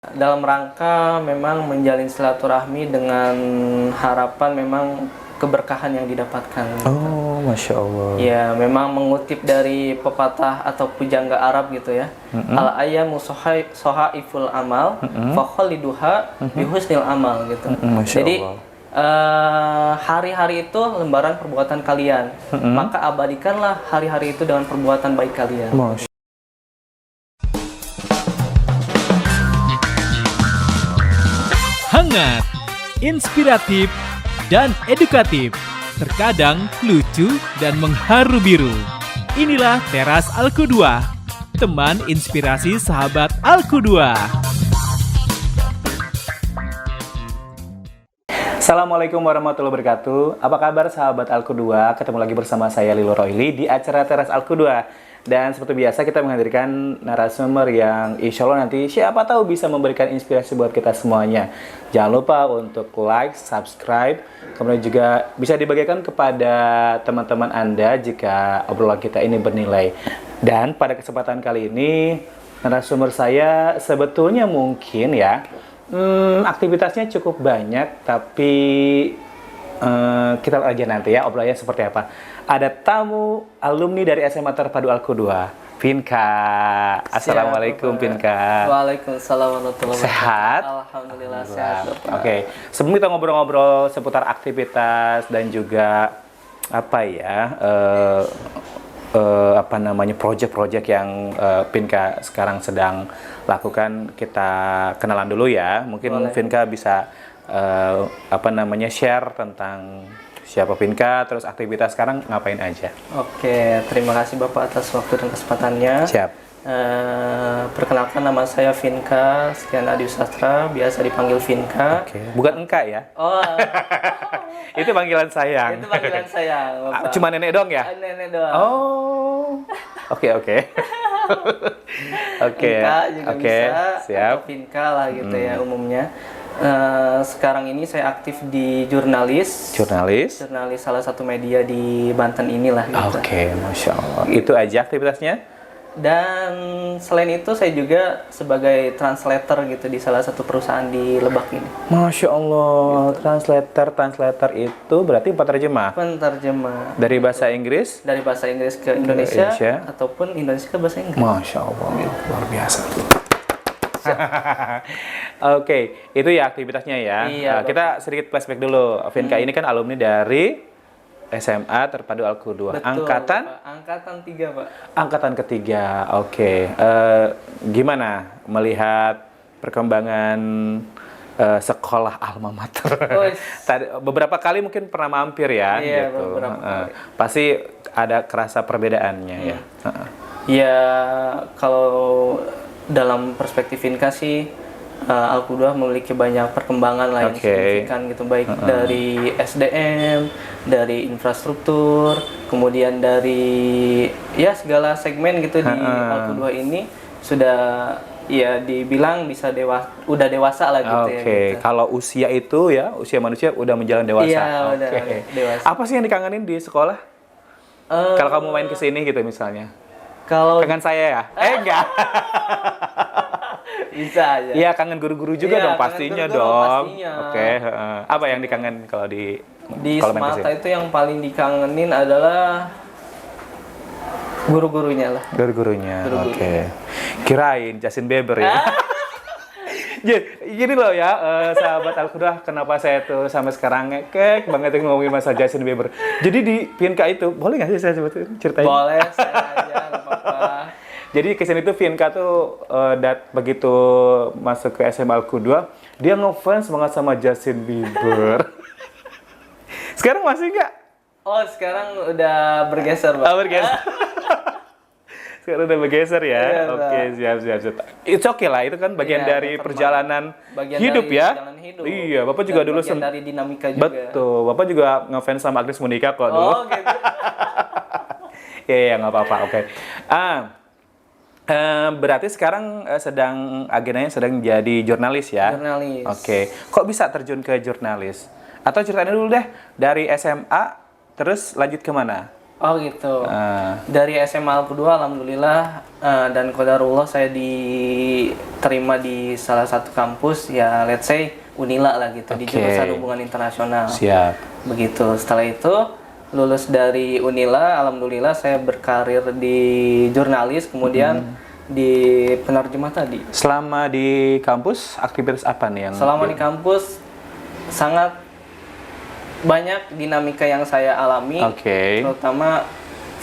Dalam rangka memang menjalin silaturahmi dengan harapan memang keberkahan yang didapatkan. Oh, Masya Allah. Ya, memang mengutip dari pepatah atau pujangga Arab gitu ya. Al-ayyamu sohaiful amal, fakhaliduha bihusnil amal gitu. Masya Jadi Allah. hari-hari itu lembaran perbuatan kalian. Maka abadikanlah hari-hari itu dengan perbuatan baik kalian. Masya Hangat, inspiratif, dan edukatif. Terkadang lucu dan mengharu biru. Inilah Teras Al-Qudwah, teman inspirasi sahabat Al-Qudwah. Assalamualaikum warahmatullahi wabarakatuh. Apa kabar sahabat Al-Qudwah? Ketemu lagi bersama saya Lilo Roili di acara Teras Al-Qudwah. Dan seperti biasa kita menghadirkan narasumber yang insya Allah nanti siapa tahu bisa memberikan inspirasi buat kita semuanya. Jangan lupa untuk like, subscribe, kemudian juga bisa dibagikan kepada teman-teman Anda jika obrolan kita ini bernilai. Dan pada kesempatan kali ini narasumber saya sebetulnya mungkin ya aktivitasnya cukup banyak, tapi kita lihat aja nanti ya obrolannya seperti apa. Ada tamu alumni dari SMA Terpadu Al-Qudwah, Vinka. Assalamualaikum, Vinka. Waalaikumsalam warahmatullahi wabarakatuh. Sehat? Alhamdulillah sehat. Oke, sebelum kita ngobrol-ngobrol seputar aktivitas dan juga apa ya, project-project yang Vinka sekarang sedang lakukan, kita kenalan dulu ya. Mungkin Boleh. Vinka bisa share tentang siapa Vinka, terus aktivitas sekarang ngapain aja. Oke, terima kasih Bapak atas waktu dan kesempatannya. Siap. Perkenalkan, nama saya Vinka Sekian Adi Sastra, biasa dipanggil Vinka. Oke, bukan engkak ya? Oh, Itu panggilan sayang. itu panggilan saya, Bapak. Cuma nenek doang ya? Nenek doang. Oh, oke. Oke. Vinka juga Oke, bisa, siap. atau Vinka lah gitu ya umumnya. Sekarang ini saya aktif di jurnalis salah satu media di Banten inilah gitu. Oke, Masya Allah. Itu aja aktivitasnya? Dan selain itu saya juga sebagai translator gitu di salah satu perusahaan di Lebak ini. Masya Allah, translator itu berarti penerjemah? Penerjemah. Dari bahasa Inggris? Dari bahasa Inggris ke Indonesia, Indonesia. ataupun Indonesia ke bahasa Inggris. Masya Allah, luar biasa. Oke, itu ya aktivitasnya ya. Iya, Kita sedikit flashback dulu. Vinka ini kan alumni dari SMA Terpadu Al-Qudwah. Betul, Angkatan? Pak. Angkatan 3, Pak. Angkatan ketiga. Oke. Gimana melihat perkembangan sekolah alma mater? Beberapa kali mungkin pernah mampir ya, Iya, gitu. beberapa kali. Pasti ada kerasa perbedaannya ya. Ya, kalau dalam perspektif Vinka sih, Al-Qudwah memiliki banyak perkembangan lah yang signifikan gitu, baik dari SDM, dari infrastruktur, kemudian dari ya segala segmen gitu di Al-Qudwah ini sudah ya dibilang bisa udah dewasa lah gitu ya. Oke, Gitu. kalau usia itu ya, usia manusia udah menjalan dewasa. Iya, udah dewasa. Apa sih yang dikangenin di sekolah? Kalau kamu main ke sini gitu misalnya. Kalau Kangen saya ya? Enggak. bisa aja. Iya, kangen guru-guru juga Iya, dong kangen pastinya guru-guru dong. pastinya. Oke, apa yang dikangen kalau kalau main ke Semarta sini? itu yang paling dikangenin adalah guru-gurunya lah. Guru-gurunya. Guru-guru. Oke. Kirain Justin Bieber ya. Gini loh ya, sahabat Al-Qudwah, kenapa saya tuh sampai sekarang ngekek banget ngomongin masalah Justin Bieber. Jadi di Vinka itu, boleh nggak sih saya sebutin ceritain? Boleh, saya aja, nggak apa-apa. Jadi kesini tuh Vinka tuh begitu masuk ke SMA Al-Qudwah, dia ngefans banget sama Justin Bieber. Sekarang masih nggak? Oh, sekarang udah bergeser, Pak. Oh, bergeser. Sekarang udah bergeser ya. Iya, Oke, siap. It's okay lah, itu kan bagian Iya, dari normal. perjalanan Bagian hidup dari ya. perjalanan hidup. Iya, Bapak juga Dan dulu bagian dari dinamika juga. Betul, Bapak juga ngefans sama Agnes Monica kok dulu. Oh, gitu. Iya, nggak apa-apa. Oke. Berarti sekarang agendanya sedang jadi jurnalis ya? Jurnalis. Oke. Kok bisa terjun ke jurnalis? Atau ceritain dulu deh, dari SMA terus lanjut kemana? Oh gitu. Dari SMA Alku 2 alhamdulillah dan qadarullah saya diterima di salah satu kampus ya let's say Unila lah gitu di jurusan hubungan internasional. Siap. Begitu. Setelah itu lulus dari Unila alhamdulillah saya berkarir di jurnalis kemudian di penerjemah tadi. Selama di kampus aktivitas apa nih yang Selama di kampus sangat banyak dinamika yang saya alami, terutama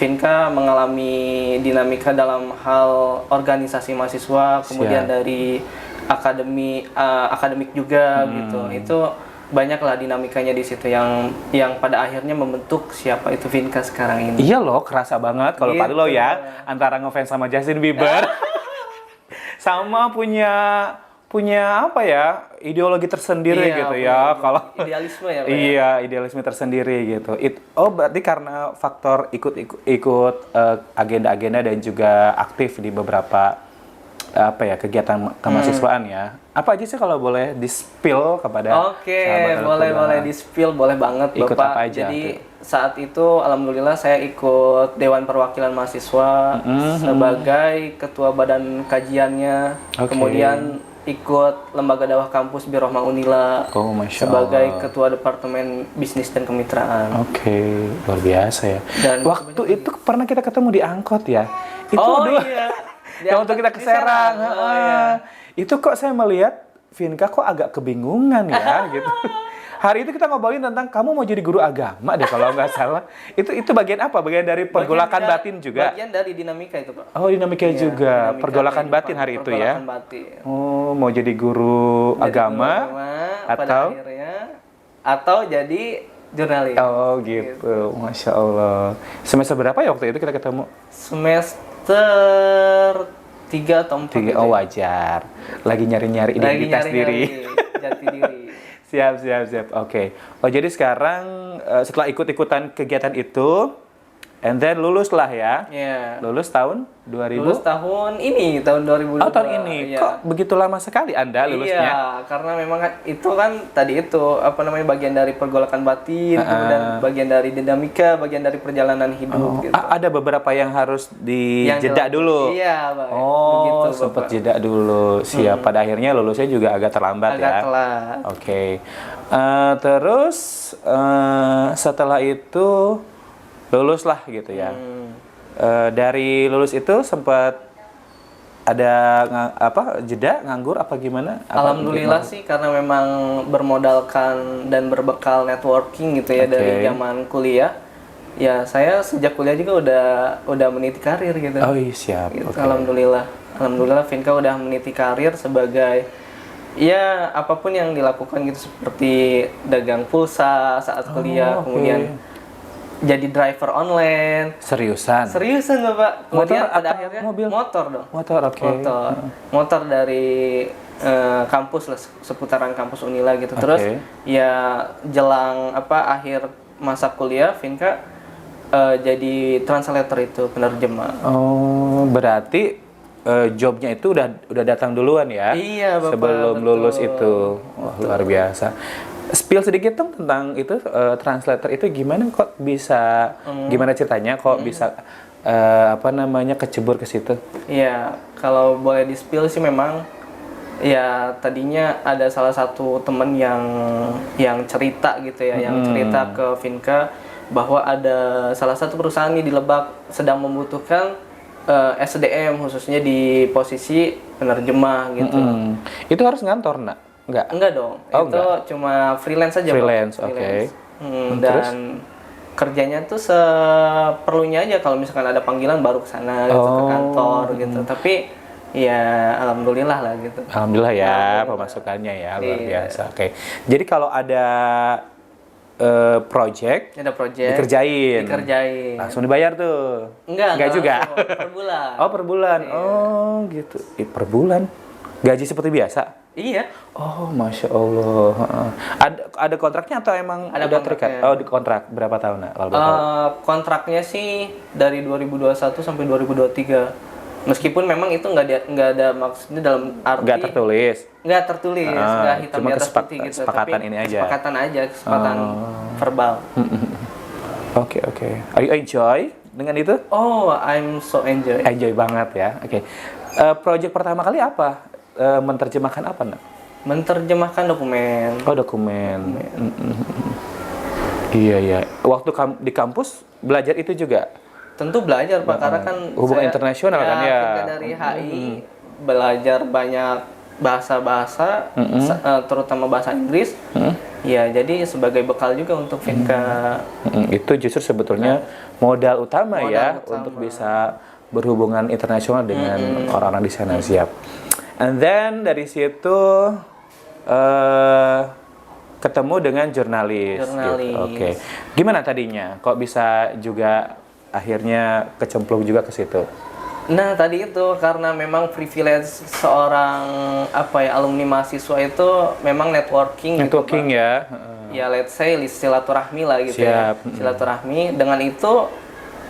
Vinka mengalami dinamika dalam hal organisasi mahasiswa, kemudian dari akademik juga gitu. Itu banyaklah dinamikanya di situ yang pada akhirnya membentuk siapa itu Vinka sekarang ini. Iya loh, kerasa banget kalau Gitu. Pak lo ya antara ngefans sama Justin Bieber, sama punya apa ya ideologi tersendiri gitu ya kalau idealisme ya Pak, iya idealisme tersendiri gitu berarti karena faktor ikut agenda-agenda dan juga aktif di beberapa apa ya kegiatan kemahasiswaan ya apa aja sih kalau boleh di-spill kepada boleh di-spill boleh banget ikut Bapak apa aja jadi saat itu alhamdulillah saya ikut Dewan Perwakilan Mahasiswa sebagai ketua badan kajiannya kemudian ikut Lembaga Dakwah Kampus Birrohmah Unila sebagai Ketua Departemen Bisnis dan Kemitraan. Luar biasa ya. Dan waktu itu pernah kita ketemu di angkot ya. Itu yang waktu kita ke Serang. Itu kok saya melihat Vinka kok agak kebingungan ya gitu. Hari itu kita ngobrolin tentang kamu mau jadi guru agama deh kalau nggak salah. Itu bagian apa? Bagian dari pergolakan batin juga? Bagian dari dinamika itu Pak. Oh dinamika juga. Pergolakan batin hari itu ya? Batin. Oh mau jadi guru agama atau? Atau jadi jurnalis. Oh gitu. Masya Allah. Semester berapa ya waktu itu kita ketemu? Semester 3 atau 4. Oh wajar. Lagi nyari-nyari identitas diri. Jati diri. Siap. Oke. Oh jadi sekarang setelah ikut-ikutan kegiatan itu, and then lulus lah ya? Iya. Lulus tahun 2000? Lulus tahun 2002. Oh tahun ini. Iya. Kok begitu lama sekali Anda lulusnya? Iya, karena memang itu kan tadi itu bagian dari pergolakan batin, kemudian bagian dari dinamika, bagian dari perjalanan hidup. Gitu. Ada beberapa yang harus dijeda dulu. Iya, Pak. Oh, sempat jeda dulu. Siap. Pada akhirnya lulusnya juga agak terlambat ya. Agak telat. Oke. Terus setelah itu lulus lah gitu ya. Dari lulus itu sempat ada jeda nganggur apa gimana? Alhamdulillah sih karena memang bermodalkan dan berbekal networking gitu ya dari zaman kuliah. Ya saya sejak kuliah juga udah meniti karir gitu. Oh iya siap. Gitu. Alhamdulillah Vinka udah meniti karir sebagai ya apapun yang dilakukan gitu seperti dagang pulsa saat kuliah kemudian jadi driver online. Seriusan Bapak. Kemudian motor pada akhirnya mobil? Motor dong. Motor dari kampus lah seputaran kampus Unila gitu. Terus ya jelang akhir masa kuliah Vinka jadi translator itu penerjemah. Oh berarti jobnya itu udah datang duluan ya? Iya Bapak. Sebelum lulus itu. Wah, luar biasa. Spill sedikit dong tentang itu translator itu gimana kok bisa gimana ceritanya kok bisa kecebur ke situ? Iya, kalau boleh di-spill sih memang ya tadinya ada salah satu teman yang cerita gitu ya, yang cerita ke Vinka bahwa ada salah satu perusahaan di Lebak sedang membutuhkan SDM khususnya di posisi penerjemah gitu. Itu harus ngantor, Nak? Enggak dong. Itu cuma freelance aja. Freelance, oke. Dan kerjanya tuh seperlunya aja kalau misalkan ada panggilan baru ke sana gitu ke kantor gitu. Tapi ya alhamdulillah lah gitu. Alhamdulillah ya pemasukannya ya luar biasa. Oke. Jadi kalau ada project dikerjain. Langsung dibayar tuh. Enggak juga. Per bulan. Oh, per bulan. Oh, gitu. Per bulan. Gaji seperti biasa? Iya. Oh, Masya Allah. Ada kontraknya atau emang ada udah terikat? Oh, di kontrak berapa tahun, Nak? Kontraknya sih dari 2021 sampai 2023. Meskipun memang itu nggak ada maksudnya dalam arti nggak tertulis, nggak hitam di atas putih gitu. Kesepakatan ini aja. Kesepakatan verbal. Oke. Are you enjoy dengan itu? Oh, I'm so enjoy. Enjoy banget ya. Oke. Project pertama kali apa? Menerjemahkan apa, Nak? Menerjemahkan dokumen. Oh, dokumen. Iya. Waktu di kampus belajar itu juga? Tentu belajar, Pak, karena kan hubungan internasional kan ya. Kita dari HI belajar banyak bahasa-bahasa, terutama bahasa Inggris. Ya, jadi sebagai bekal juga untuk Finka. Itu justru sebetulnya modal utama untuk bisa berhubungan internasional dengan orang-orang di sana. Siap. And then dari situ ketemu dengan jurnalis. Gitu. Oke. Gimana tadinya? Kok bisa juga akhirnya kecemplung juga ke situ? Nah, tadi itu karena memang privilege seorang alumni mahasiswa itu memang networking gitu, ya. Ya, let's say silaturahmi lah gitu. Siap. Ya. Silaturahmi, dengan itu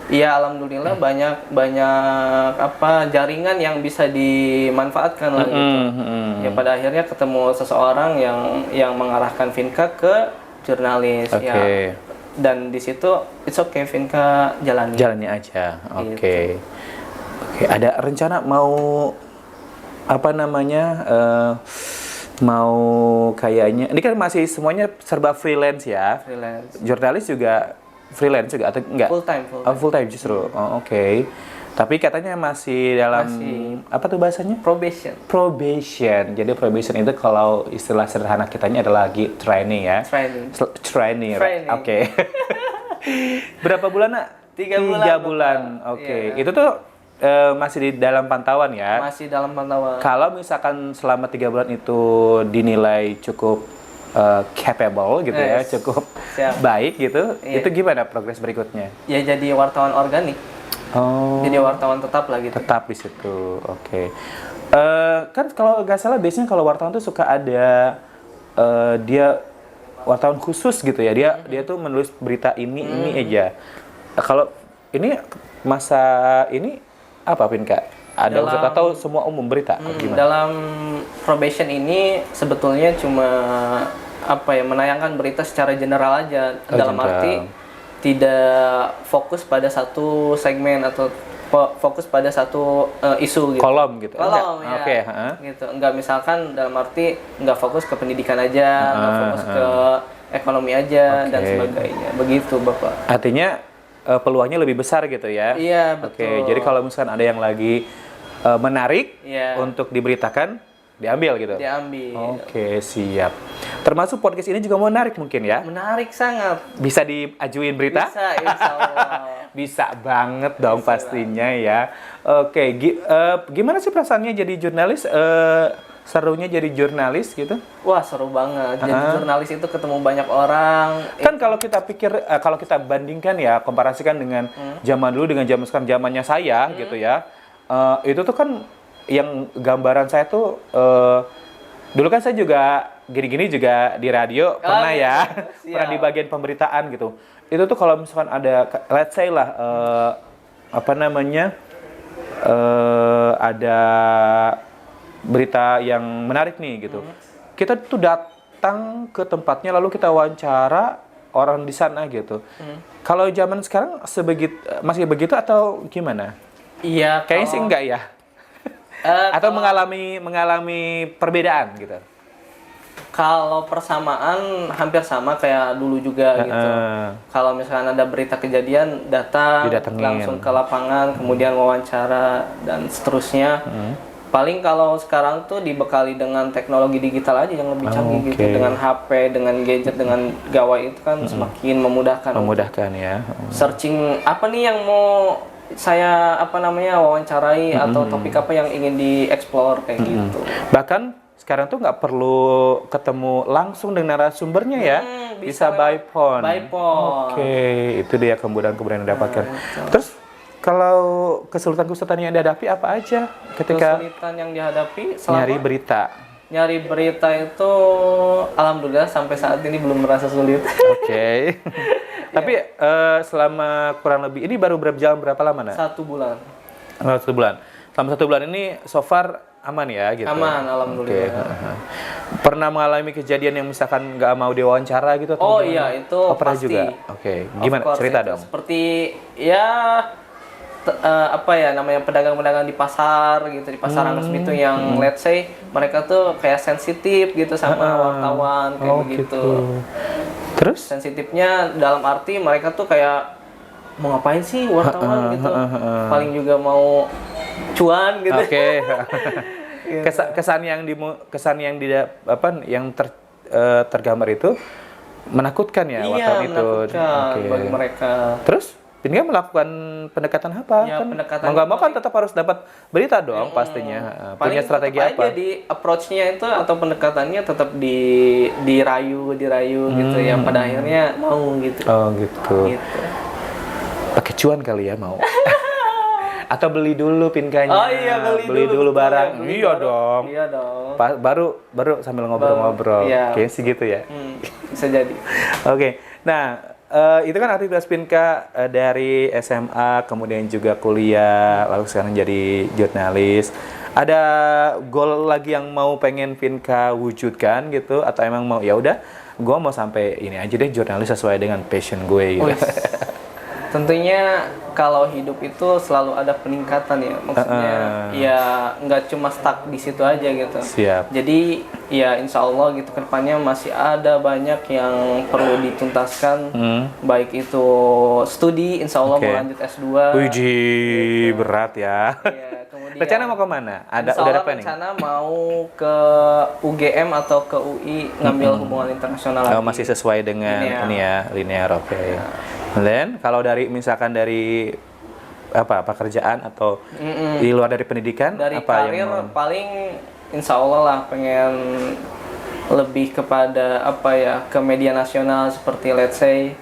ya alhamdulillah banyak jaringan yang bisa dimanfaatkan lah gitu. Ya, pada akhirnya ketemu seseorang yang mengarahkan Finka ke jurnalis ya. Dan di situ it's okay, Finka jalani aja. Oke. Ada rencana mau mau kayaknya ini kan masih semuanya serba freelance ya. Jurnalis juga freelance juga atau enggak? Full time justru. Oke. Tapi katanya masih dalam apa tuh bahasanya? Probation. Jadi probation itu kalau istilah sederhana kitanya adalah lagi training ya. Training. Oke. Berapa bulan, Nak? 3 bulan. Oke. Itu tuh masih di dalam pantauan ya? Masih dalam pantauan. Kalau misalkan selama 3 bulan itu dinilai cukup capable gitu ya, cukup baik gitu, itu gimana progres berikutnya? Ya, jadi wartawan organik. Oh. Jadi wartawan tetap lah gitu. Tetap di situ, oke. Kan kalau nggak salah biasanya kalau wartawan tuh suka ada dia wartawan khusus gitu ya. Dia tuh menulis berita ini aja. Kalau ini masa ini apa, Finka? Ada unsur atau semua umum berita? Gimana? Dalam probation ini sebetulnya cuma menayangkan berita secara general aja. Dalam arti tidak fokus pada satu segmen atau fokus pada satu isu gitu. Kolom gitu. Kolom ya. Oke, gitu. Enggak misalkan dalam arti enggak fokus ke pendidikan aja, enggak fokus ke ekonomi aja dan sebagainya. Begitu, Bapak. Artinya peluangnya lebih besar gitu ya. Iya, betul. Oke, jadi kalau misalkan ada yang lagi menarik untuk diberitakan, diambil gitu. Diambil. Oke, siap. Termasuk podcast ini juga menarik mungkin ya? Menarik sangat. Bisa diajuin berita? Bisa, insya Allah. Bisa banget dong pastinya ya. Oke, gimana sih perasaannya jadi jurnalis? Serunya jadi jurnalis gitu? Wah, seru banget. Jadi jurnalis itu ketemu banyak orang. Kan kalau kita pikir, kalau kita bandingkan ya, komparasikan dengan zaman dulu dengan zaman sekarang, zamannya saya gitu ya. Itu tuh kan yang gambaran saya tuh dulu kan saya juga gini-gini juga di radio pernah ya. Pernah di bagian pemberitaan gitu. Itu tuh kalau misalkan ada let's say lah ada berita yang menarik nih gitu. Kita tuh datang ke tempatnya lalu kita wawancara orang di sana gitu. Kalau zaman sekarang masih begitu atau gimana? Iya, kayaknya sih enggak ya. Atau mengalami perbedaan gitu. Kalau persamaan hampir sama kayak dulu juga gitu. Kalau misalkan ada berita kejadian, Didatengin. langsung ke lapangan, kemudian wawancara dan seterusnya. Paling kalau sekarang tuh dibekali dengan teknologi digital aja yang lebih canggih gitu, dengan HP, dengan gadget, dengan gawai itu kan semakin memudahkan. Memudahkan ya. Searching apa nih yang mau saya wawancarai atau topik apa yang ingin dieksplor kayak gitu. Bahkan sekarang tuh nggak perlu ketemu langsung dengan narasumbernya ya, bisa by phone. Oke, itu dia kemudahan-kemudahan yang didapatkan. Terus kalau kesulitan-kesulitan yang dihadapi apa aja ketika kesulitan yang dihadapi nyari berita? Nyari berita itu alhamdulillah sampai saat ini belum merasa sulit. Oke. Tapi selama kurang lebih ini baru berjalan berapa lama, Nak? 1 bulan. 1 bulan. Selama 1 bulan ini so far aman ya gitu. Aman, alhamdulillah. Pernah mengalami kejadian yang misalkan nggak mau diwawancara gitu? Oh gimana? iya, itu pernah pasti. juga. Oke, gimana? Cerita dong. Seperti ya apa ya namanya pedagang-pedagang di pasar gitu, di pasaran resmi itu yang let's say mereka tuh kayak sensitif gitu sama wartawan kayak begitu. Gitu. Terus? Sensitifnya dalam arti mereka tuh kayak mau ngapain sih wartawan gitu, paling juga mau cuan gitu. Oke. kesan yang tergambar itu menakutkan ya, iya, wartawan itu. menakutkan bagi mereka. Terus Pinka melakukan pendekatan apa? Ya, kan pendekatan mau nggak mau kan tetap harus dapat berita dong pastinya. Punya strategi apa? Jadi approach-nya itu atau pendekatannya tetap dirayu gitu ya, pada akhirnya mau gitu. Oh gitu. Pakai cuan kali ya mau. Atau beli dulu Pinkanya. Oh iya, beli dulu barang. Iya dong. Iya dong. Baru sambil ngobrol-ngobrol. Iya. Kayaknya sih gitu ya. Bisa jadi. Oke. Nah, itu kan aktivitas Pinka dari SMA, kemudian juga kuliah, lalu sekarang jadi jurnalis. Ada goal lagi yang mau pengen Pinka wujudkan gitu? Atau emang mau ya udah, gue mau sampai ini aja deh, jurnalis sesuai dengan passion gue gitu. Tentunya kalau hidup itu selalu ada peningkatan ya, maksudnya ya nggak cuma stuck di situ aja gitu. Siap. Jadi ya insya Allah gitu kedepannya masih ada banyak yang perlu dituntaskan, baik itu studi, insya Allah mau lanjut S2. Wih, berat ya. Ya, kemudian rencana mau kemana? Udah ada planning? Rencana mau ke UGM atau ke UI ngambil hubungan internasional lagi. Masih sesuai dengan ini ya, linear, oke. Dan kalau misalkan dari pekerjaan atau di luar dari pendidikan, dari apa karir yang paling insya Allah lah pengen lebih kepada ke media nasional seperti let's say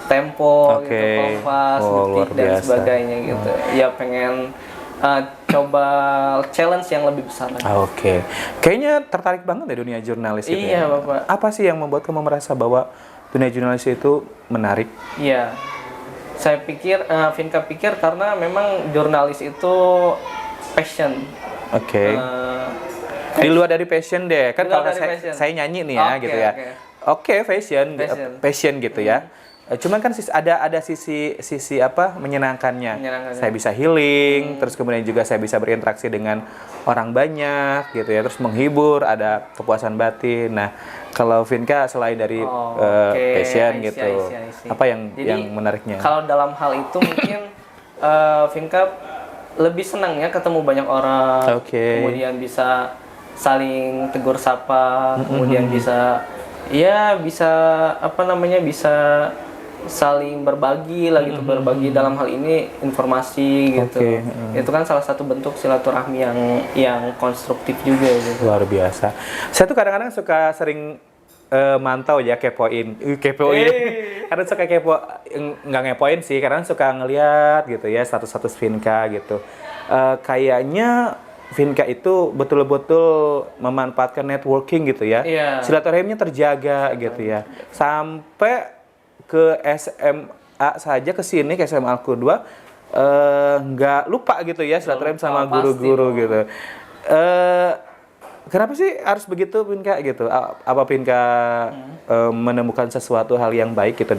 Tempo, gitu, Kompas, Detik dan sebagainya gitu. Ya pengen coba challenge yang lebih besar lagi. Oke. Kayaknya tertarik banget ya dunia jurnalis itu. Iya, Bapak. Apa sih yang membuat kamu merasa bahwa dunia jurnalis itu menarik? Iya. Saya pikir, Vinka pikir karena memang jurnalis itu passion. Oke. Di luar dari passion deh, kan kalau saya nyanyi nih ya gitu ya. Oke, passion gitu ya. Cuman kan ada sisi menyenangkannya. Saya bisa healing, terus kemudian juga saya bisa berinteraksi dengan orang banyak gitu ya, terus menghibur, ada kepuasan batin. Nah, kalau Vinka selain dari passion gitu, apa yang menariknya? Kalau dalam hal itu mungkin Vinka lebih senang ya ketemu banyak orang, kemudian bisa saling tegur sapa, kemudian bisa saling berbagi lah gitu, berbagi dalam hal ini informasi gitu. Itu kan salah satu bentuk silaturahmi yang konstruktif juga gitu. Luar biasa. Saya tuh kadang-kadang suka sering mantau ya, kepoin. Karena suka nggak ngepoin sih, karena suka ngeliat gitu ya status-status Vinka gitu. Kayaknya Vinka itu betul-betul memanfaatkan networking gitu ya. Silaturahminya terjaga gitu ya. Sampai ke SMA saja, ke sini ke SMA Alku 2 nggak lupa gitu ya silaturahmi sama guru-guru gitu. Kenapa sih harus begitu Vinka gitu? Apa Vinka menemukan sesuatu hal yang baik gitu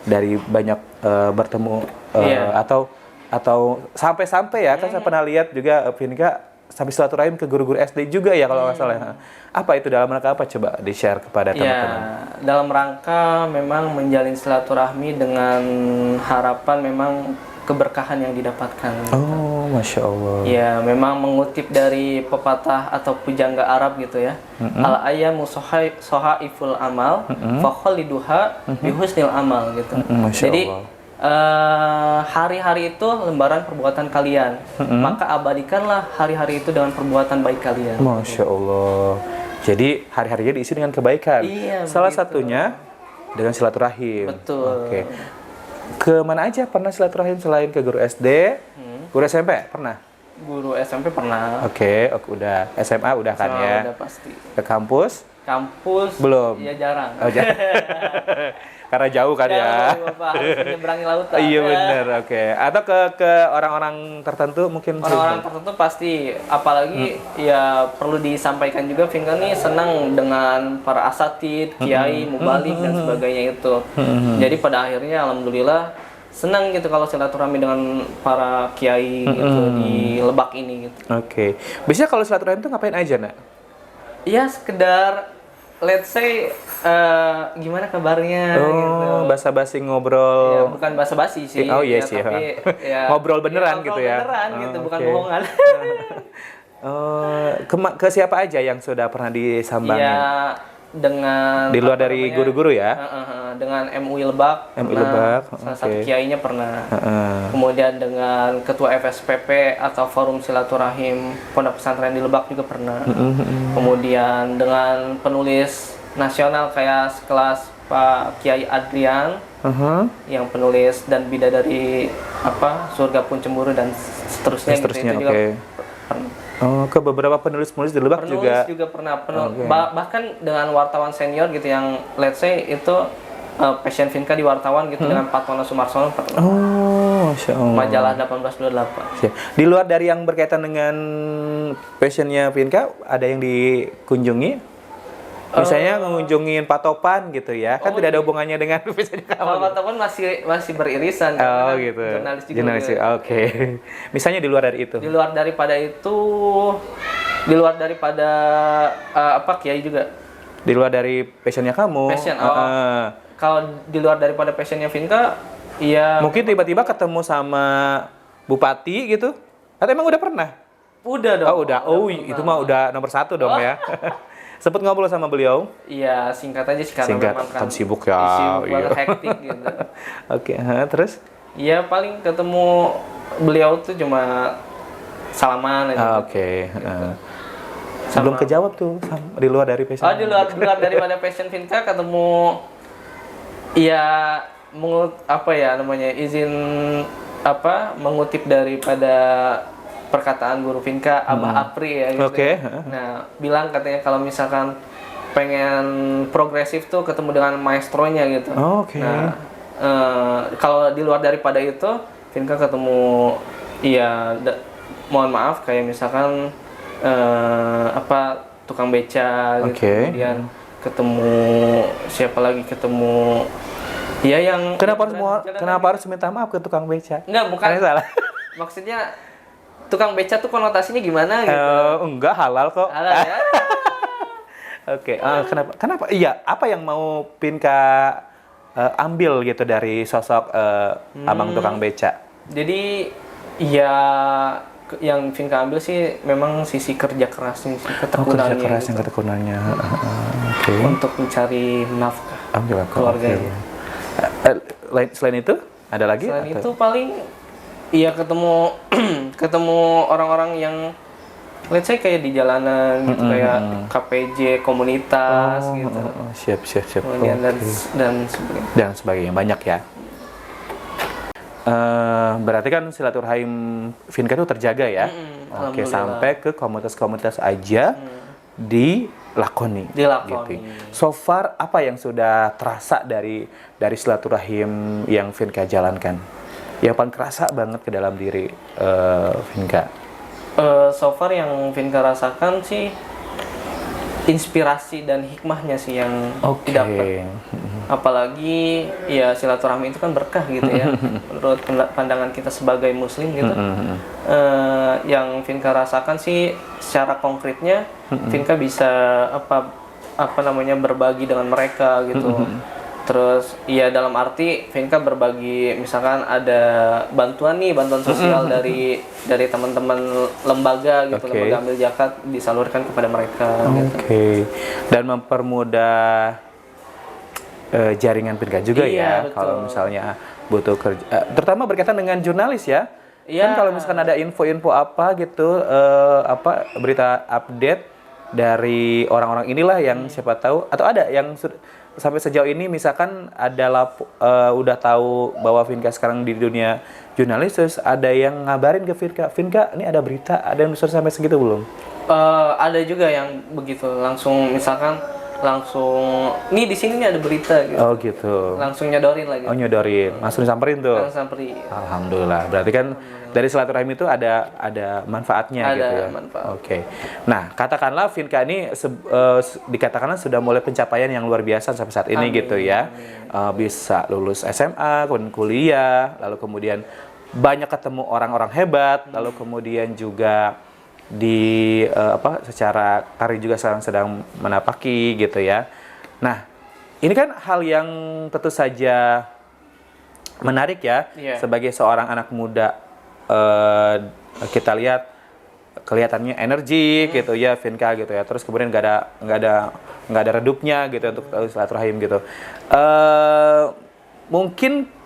dari banyak bertemu atau sampai ya kan saya pernah lihat juga Vinka sampai silaturahim ke guru-guru SD juga ya kalau nggak salah. Apa itu, dalam rangka apa, coba di-share kepada teman-teman? Dalam rangka memang menjalin silaturahmi dengan harapan memang keberkahan yang didapatkan. Oh, Masya Allah. Ya, memang mengutip dari pepatah atau pujangga Arab gitu ya. Al-ayyamu sohaiful amal, fakhaliduha bihusnil amal gitu. Jadi hari-hari itu lembaran perbuatan kalian, maka abadikanlah hari-hari itu dengan perbuatan baik kalian. Masya Allah. Jadi hari-harinya diisi dengan kebaikan. Salah satunya dengan silaturahim. Betul. Oke. Ke mana aja pernah silaturahim selain ke guru SD? Guru SMP pernah? Guru SMP pernah. Oke, udah. SMA udah kan ya? Udah pasti. Ke kampus? Kampus belum. ya jarang. Oh, karena jauh kan ya. Jauh, Bapak, harus menyeberangi lautan. Iya benar, oke. Atau ke orang-orang tertentu mungkin. Orang-orang tertentu pasti, apalagi ya perlu disampaikan juga Vinka nih senang dengan para asatid, kiai, mubalik dan sebagainya itu. Jadi pada akhirnya alhamdulillah senang gitu kalau silaturahmi dengan para kiai gitu di Lebak ini gitu. Oke. Biasanya kalau silaturahmi itu ngapain aja, Nak? Ya sekedar let's say gimana kabarnya gitu. Basa-basi ngobrol. Ya, bukan basa-basi sih. Oh iya ya, sih. tapi ya, ngobrol beneran ngobrol gitu ya. Beneran gitu, bukan oke. bohongan. Ke siapa aja yang sudah pernah disambangin? Ya dengan Di luar dari guru-guru ya? Dengan MUI Lebak. MUI Lebak, Salah satu kiainya pernah. Heeh. Kemudian dengan ketua FSPP atau Forum Silaturahim Pondok Pesantren di Lebak juga pernah. Kemudian dengan penulis nasional kayak sekelas Pak Kiai Adrian yang penulis dan bidadari Surga Pun Cemburu dan seterusnya, gitu, itu juga pernah. Oh, ke beberapa penulis-penulis di Lebak juga pernah. Bahkan dengan wartawan senior gitu yang let's say itu passion Vinka di wartawan gitu dengan Pak Tono Sumarsono pernah. Oh, Masya Allah. Majalah 1828. Siap. Di luar dari yang berkaitan dengan passionnya Vinka, ada yang dikunjungi? Misalnya mengunjungin Pak Topan gitu ya, kan tidak ada hubungannya dengan passionnya kamu. Kalau Pak Topan masih beririsan. Oh gitu. Jurnalis juga. Oke. Misalnya di luar dari itu? Di luar daripada Kiai juga. Di luar dari passionnya kamu? Passion. Kalau di luar daripada passionnya Vinka, ya. Mungkin tiba-tiba ketemu sama Bupati gitu? Atau emang udah pernah? Udah dong. Oh udah. Itu mah udah nomor 1 dong ya. Sempet ngobrol sama beliau? Iya, singkat aja sih karena singkat, memang kan sibuk ya. Sibuk banget, hektik gitu. Oke, terus? Iya, paling ketemu beliau tuh cuma salaman aja. Oke. Belum kejawab tuh di luar dari passion. Di luar daripada passion Vinka ketemu ya izin mengutip daripada perkataan guru Vinka Abah Apri ya gitu. Oke. Nah, bilang katanya kalau misalkan pengen progresif tuh ketemu dengan maestronya gitu. Oke. Nah, kalau di luar daripada itu Vinka ketemu mohon maaf kayak misalkan tukang beca gitu. Kemudian ketemu siapa lagi yang kenapa harus minta maaf ke tukang beca? Enggak, bukan. Salah. Maksudnya tukang beca tuh konotasinya gimana gitu? Enggak, halal kok. Halal ya. Oke. Kenapa? Iya, apa yang mau Vinka ambil gitu dari sosok abang tukang beca? Jadi ya yang Vinka ambil sih memang sisi kerja kerasnya, ketekunannya. Kerja keras yang ketekunannya. Oke. Untuk mencari nafkah keluarganya. Selain itu ada lagi? Selain itu paling iya ketemu orang-orang yang let's say kayak di jalanan gitu, kayak KPJ komunitas gitu. Siap. Kemudian dan sebagainya banyak ya. Berarti kan silaturahim Vinka itu terjaga ya. Oke, sampai ke komunitas-komunitas aja dilakoni. Gitu. So far apa yang sudah terasa dari silaturahim yang Vinka jalankan? Yang paling kerasa banget ke dalam diri Vinka? So far yang Vinka rasakan sih inspirasi dan hikmahnya sih yang didapat. Apalagi ya silaturahmi itu kan berkah gitu ya. Menurut pandangan kita sebagai muslim gitu. Yang Vinka rasakan sih secara konkretnya Vinka bisa berbagi dengan mereka gitu. Terus ya dalam arti Vinka berbagi, misalkan ada bantuan sosial dari teman-teman lembaga gitu, lembaga ambil zakat disalurkan kepada mereka gitu. Dan mempermudah jaringan Vinka juga ya. Betul. Kalau misalnya butuh kerja, terutama berkaitan dengan jurnalis ya. Kan kalau misalkan ada info-info apa gitu, berita update dari orang-orang inilah yang siapa tahu, atau ada yang sampai sejauh ini misalkan ada udah tahu bahwa Vinka sekarang di dunia jurnalis, terus ada yang ngabarin ke Vinka ini ada berita, ada yang sudah sampai segitu belum? Ada juga yang begitu, langsung misalkan langsung nih di sini nih ada berita gitu. Oh gitu. Langsung nyodorin lagi. Oh nyodorin, langsung disamperin tuh. Langsung samperin. Alhamdulillah. Berarti kan dari silaturahmi itu ada manfaatnya Ada gitu ya. manfaat. Oke. Nah, katakanlah Vinka ini dikatakanlah sudah mulai pencapaian yang luar biasa sampai saat ini gitu ya. Bisa lulus SMA, kemudian kuliah, lalu kemudian banyak ketemu orang-orang hebat, lalu kemudian juga secara karir juga sekarang sedang menapaki gitu ya. Nah, ini kan hal yang tentu saja menarik ya. Sebagai seorang anak muda, kita lihat kelihatannya energi gitu ya, Vinka gitu ya. Terus kemudian nggak ada redupnya gitu untuk silaturahim gitu. Mungkin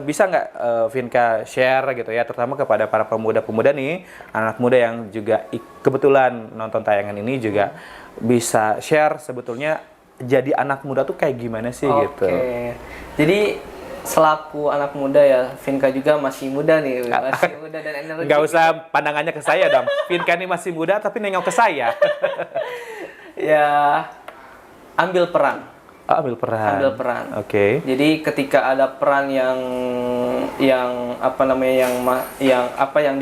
bisa nggak Vinka share gitu ya, terutama kepada para pemuda-pemuda nih, anak muda yang juga kebetulan nonton tayangan ini juga bisa share sebetulnya jadi anak muda tuh kayak gimana sih gitu. Oke. Jadi selaku anak muda ya, Vinka juga masih muda nih, masih muda dan energi. Nggak usah pandangannya ke saya dong. Vinka ini masih muda tapi nengok ke saya. Ya, ambil peran. Ambil peran. Ambil peran. Oke. Jadi ketika ada peran yang yang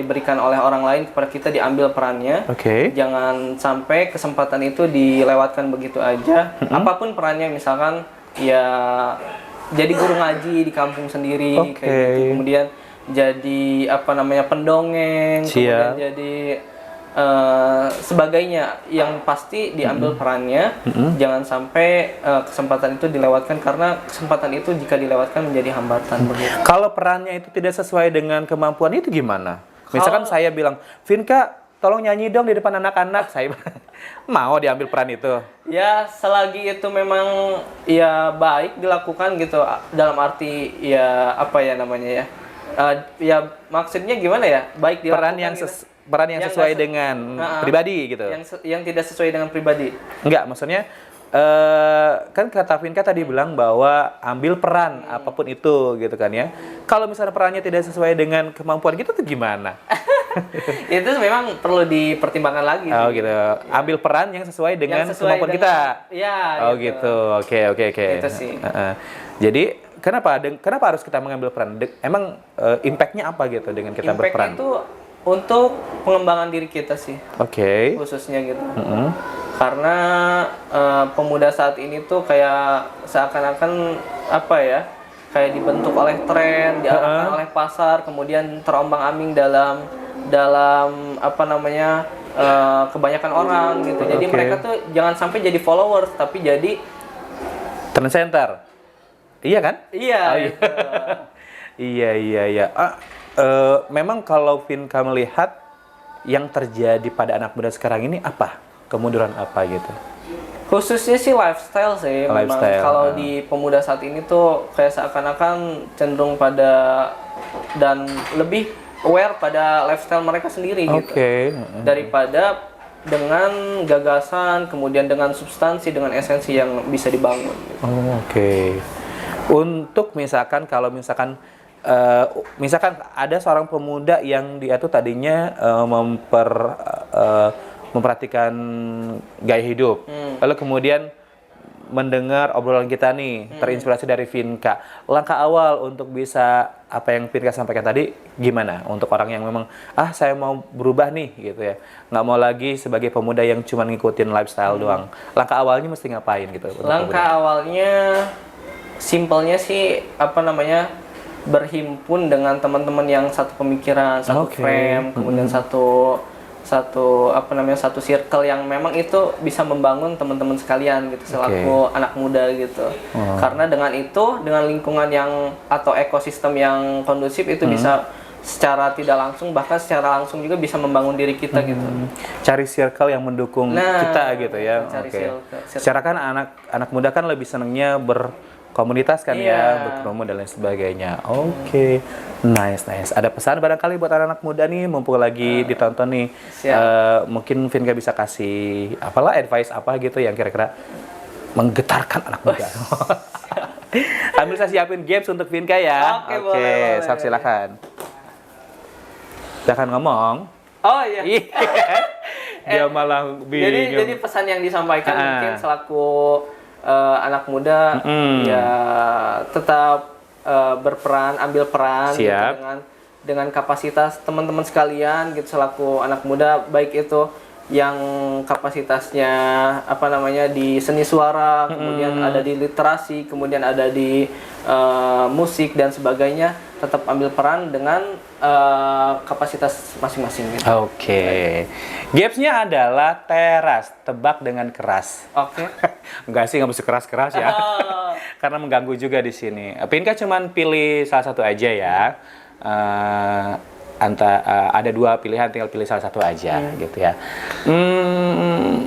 diberikan oleh orang lain kepada kita, diambil perannya. Oke. Jangan sampai kesempatan itu dilewatkan begitu aja. Apapun perannya, misalkan ya jadi guru ngaji di kampung sendiri kayak gitu. Kemudian jadi pendongeng, kemudian jadi sebagainya, yang pasti diambil perannya. Jangan sampai kesempatan itu dilewatkan, karena kesempatan itu jika dilewatkan menjadi hambatan. Kalau perannya itu tidak sesuai dengan kemampuan itu gimana? Misalkan saya bilang, Vinka tolong nyanyi dong di depan anak-anak, saya mau diambil peran itu. Ya selagi itu memang ya baik dilakukan gitu, dalam arti ya ya maksudnya gimana ya, baik dilakukan peran yang sesuai dengan pribadi gitu. Yang tidak sesuai dengan pribadi. Enggak, maksudnya kan kata Vinka tadi bilang bahwa ambil peran apapun itu gitu kan ya. Kalau misalnya perannya tidak sesuai dengan kemampuan kita tuh gimana? Itu memang perlu dipertimbangkan lagi. Oh gitu. Ambil peran yang sesuai dengan kemampuan kita. Ya. Oh gitu. Oke. Itu sih. Jadi kenapa harus kita mengambil peran? Emang impact-nya apa gitu dengan kita berperan? Impact itu untuk pengembangan diri kita sih. Oke. Khususnya gitu. Karena pemuda saat ini tuh kayak seakan-akan kayak dibentuk oleh tren, diarahkan oleh pasar, kemudian terombang-ambing dalam kebanyakan orang gitu. Jadi mereka tuh jangan sampai jadi followers, tapi jadi trendsetter. Iya kan? Iya. Gitu. Iya. Memang kalau Vinka melihat yang terjadi pada anak muda sekarang ini apa? Kemunduran apa gitu? Khususnya sih lifestyle sih. Memang kalau di pemuda saat ini tuh kayak seakan-akan cenderung pada dan lebih aware pada lifestyle mereka sendiri gitu. Daripada dengan gagasan, kemudian dengan substansi, dengan esensi yang bisa dibangun gitu. Untuk misalkan ada seorang pemuda yang dia tuh tadinya memperhatikan gaya hidup, lalu kemudian mendengar obrolan kita nih, terinspirasi dari Vinka. Langkah awal untuk bisa apa yang Vinka sampaikan tadi gimana? Untuk orang yang memang saya mau berubah nih gitu ya, nggak mau lagi sebagai pemuda yang cuma ngikutin lifestyle doang. Langkah awalnya mesti ngapain gitu? Langkah awalnya simpelnya sih berhimpun dengan teman-teman yang satu pemikiran, satu frame, kemudian satu circle yang memang itu bisa membangun teman-teman sekalian gitu selaku anak muda gitu. Karena dengan lingkungan yang atau ekosistem yang kondusif itu bisa secara tidak langsung, bahkan secara langsung juga bisa membangun diri kita gitu. Cari circle yang mendukung kita gitu ya. Secara kan anak muda kan lebih senangnya berkomunitas kan ya, berpromo dan lain sebagainya. Nice. Ada pesan barangkali buat anak-anak muda nih, mumpung lagi ditonton nih. Mungkin Vinka bisa kasih advice apa gitu yang kira-kira menggetarkan anak muda. Ambil saya siapin games untuk Vinka ya. Boleh. Silakan. Silakan ngomong. Oh iya. Dia malah bingung. Jadi pesan yang disampaikan mungkin selaku anak muda ya tetap berperan, ambil peran gitu, dengan kapasitas teman-teman sekalian gitu selaku anak muda, baik itu yang kapasitasnya di seni suara, kemudian ada di literasi, kemudian ada di musik dan sebagainya, tetap ambil peran dengan kapasitas masing-masing gitu. Oke. Gapsnya adalah teras, tebak dengan keras. Oke. Enggak sih, nggak mesti keras-keras ya. Karena mengganggu juga di sini. Pinka cuman pilih salah satu aja ya. Ada dua pilihan, tinggal pilih salah satu aja gitu ya.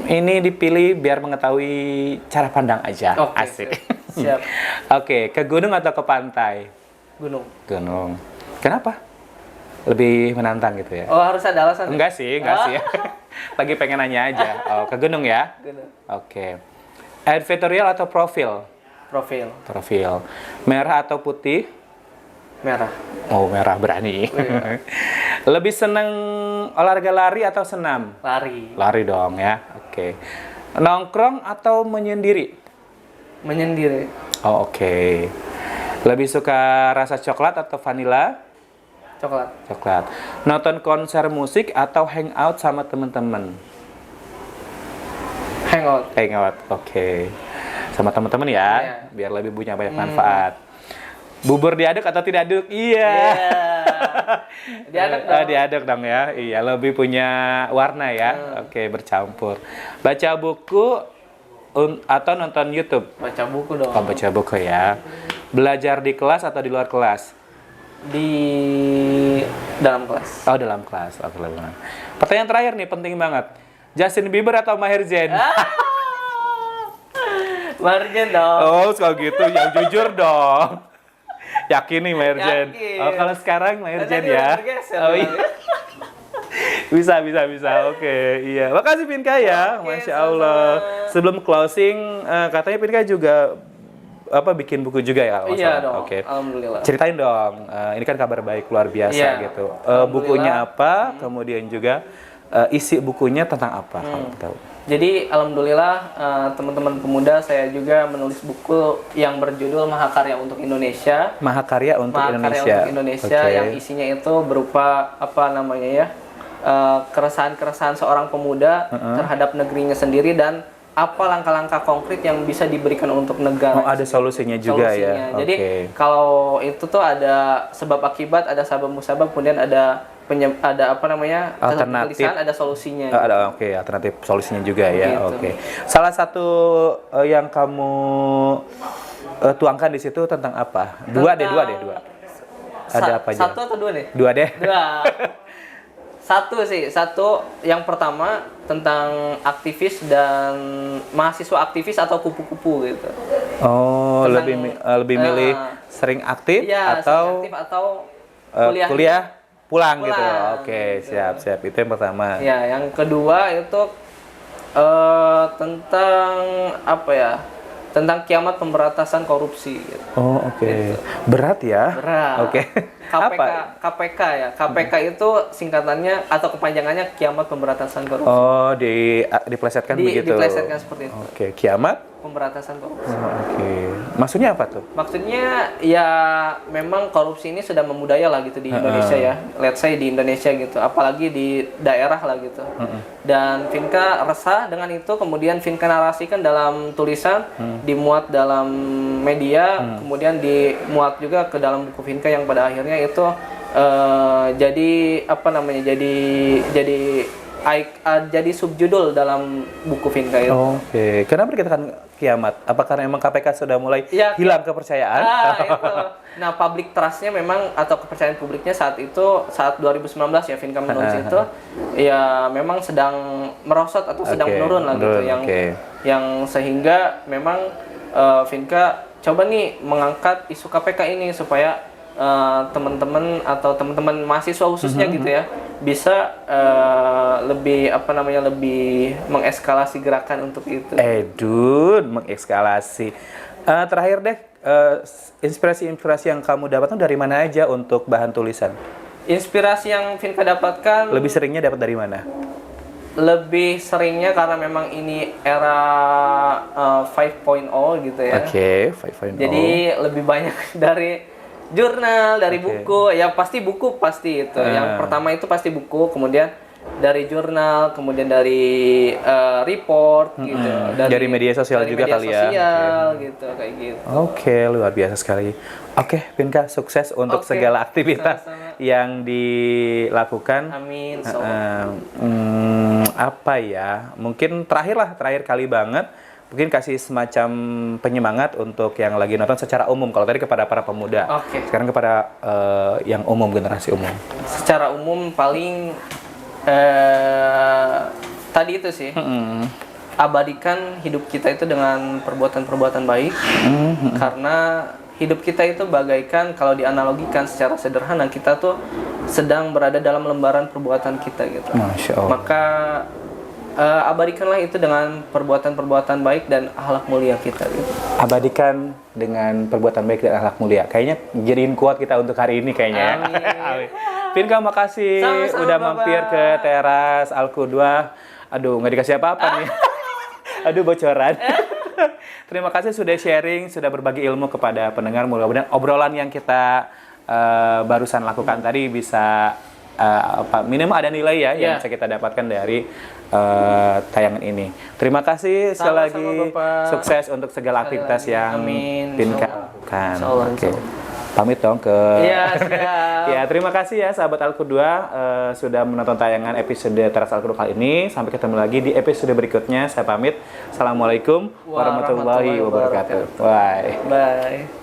Ini dipilih biar mengetahui cara pandang aja. Asik. Siap. Oke, ke gunung atau ke pantai? Gunung. Gunung. Kenapa? Lebih menantang gitu ya? Oh, harus ada alasan? Enggak sih. Lagi pengen nanya aja. Oh, ke gunung ya? Gunung. Oke. Editorial atau profil? Profil. Merah atau putih? Merah. Oh, merah, berani. Iya. Lebih seneng olahraga lari atau senam? Lari dong ya. Oke. Nongkrong atau menyendiri? Menyendiri. Oh, oke. Lebih suka rasa coklat atau vanila? Coklat. Nonton konser musik atau hangout sama teman-teman? Hangout. Oke. Sama teman-teman ya, biar lebih punya banyak manfaat. Bubur diaduk atau tidak aduk? Iya. Diaduk dong ya. Iya, lebih punya warna ya. Oke, bercampur. Baca buku atau nonton YouTube? Baca buku dong. Oh, baca buku ya. Belajar di kelas atau di luar kelas? Di dalam kelas. Oh, dalam kelas. Oke, pertanyaan terakhir nih, penting banget. Justin Bieber atau Maher Zain? Maher Zain dong. Oh, kalau gitu yang jujur dong. Yakin nih Maher Zain. Oh, kalau sekarang Maher Zain ya. Oh iya. Bisa. Oke, iya. Makasih Pinka ya. Masya Allah. Sebelum closing, katanya Pinka juga bikin buku juga ya? Iya dong. Oke. Alhamdulillah. Ceritain dong. Ini kan kabar baik luar biasa gitu. Bukunya apa? Kemudian juga isi bukunya tentang apa? Kalau tahu. Jadi alhamdulillah teman-teman pemuda, saya juga menulis buku yang berjudul Mahakarya untuk Indonesia. Mahakarya untuk Indonesia. Yang isinya itu berupa keresahan-keresahan seorang pemuda terhadap negerinya sendiri dan apa langkah-langkah konkret yang bisa diberikan untuk negara. Oh, ada solusinya juga ya. Jadi kalau itu tuh ada sebab akibat, ada sabab musabab, kemudian ada alternatif, ada solusinya. Alternatif solusinya juga ya. Gitu. Oke. Salah satu yang kamu tuangkan di situ tentang apa? Dua. Ada apa aja? Satu atau dua nih? Dua deh. Satu yang pertama tentang aktivis dan mahasiswa aktivis atau kupu-kupu gitu. Oh, lebih milih sering aktif atau kuliah pulang gitu. Oke, siap. Itu yang pertama. Ya, yang kedua itu tentang kiamat pemberantasan korupsi gitu. Oh, oke. Gitu. Berat ya? Berat. Oke. KPK ya. KPK itu singkatannya atau kepanjangannya kiamat pemberantasan korupsi. Oh, diplesetkan begitu. Diplesetkan seperti itu. Oke, kiamat pemberantasan korupsi. Oke. Maksudnya apa tuh? Maksudnya ya memang korupsi ini sudah memudaya lah gitu di Indonesia ya. Let's say di Indonesia gitu, apalagi di daerah lah gitu. Dan Vinka resah dengan itu, kemudian Vinka narasikan dalam tulisan, dimuat dalam media, kemudian dimuat juga ke dalam buku Vinka yang pada akhirnya itu jadi subjudul dalam buku Vinka itu. Oke. Kenapa dikatakan kiamat? Apa karena memang KPK sudah mulai hilang kepercayaan? Itu. Nah, public trust-nya memang atau kepercayaan publiknya saat 2019 ya Vinka menulis itu ya memang sedang merosot atau sedang menurun lah gitu, yang sehingga memang Vinka coba nih mengangkat isu KPK ini supaya teman-teman mahasiswa khususnya gitu ya bisa lebih mengeskalasi gerakan untuk itu. Mengeskalasi. Terakhir deh, inspirasi yang kamu dapatkan dari mana aja untuk bahan tulisan? Inspirasi yang Vinka dapatkan lebih seringnya dapat dari mana? Lebih seringnya karena memang ini era 5.0 gitu ya. Oke, 5.0. Jadi lebih banyak dari jurnal, dari buku. Ya pasti buku pasti itu. Yang pertama itu pasti buku, kemudian dari jurnal, kemudian dari report gitu. Dari media sosial juga media kali ya. sosial gitu, kayak gitu. Oke, luar biasa sekali. Oke, Pinka, sukses untuk segala aktivitas yang dilakukan. Amin. Apa ya? Mungkin terakhir kali banget. Mungkin kasih semacam penyemangat untuk yang lagi nonton secara umum. Kalau tadi kepada para pemuda, sekarang kepada yang umum, generasi umum. Secara umum paling tadi itu sih. Abadikan hidup kita itu dengan perbuatan-perbuatan baik. Karena hidup kita itu bagaikan, kalau dianalogikan secara sederhana, kita tuh sedang berada dalam lembaran perbuatan kita gitu. Masya Allah. Maka abadikanlah itu dengan perbuatan-perbuatan baik dan akhlak mulia kita gitu. Abadikan dengan perbuatan baik dan akhlak mulia. Kayaknya jadiin kuat kita untuk hari ini kayaknya. Amin. Pinka, makasih udah mampir ke teras Al-Qudwah. Aduh, nggak dikasih apa-apa nih. Aduh, bocoran. Terima kasih sudah sharing, sudah berbagi ilmu kepada pendengar. Mudah-mudahan obrolan yang kita barusan lakukan tadi bisa minimal ada nilai ya yang bisa kita dapatkan dari tayangan ini. Terima kasih sekali lagi. Bapak. Sukses untuk segala aktivitas yang Pinka lakukan. Oke. Pamit dong ke ya, terima kasih ya sahabat Al-Qudwah sudah menonton tayangan episode Teras Al-Qudwah kali ini. Sampai ketemu lagi di episode berikutnya. Saya pamit. Assalamualaikum warahmatullahi wabarakatuh. Bye.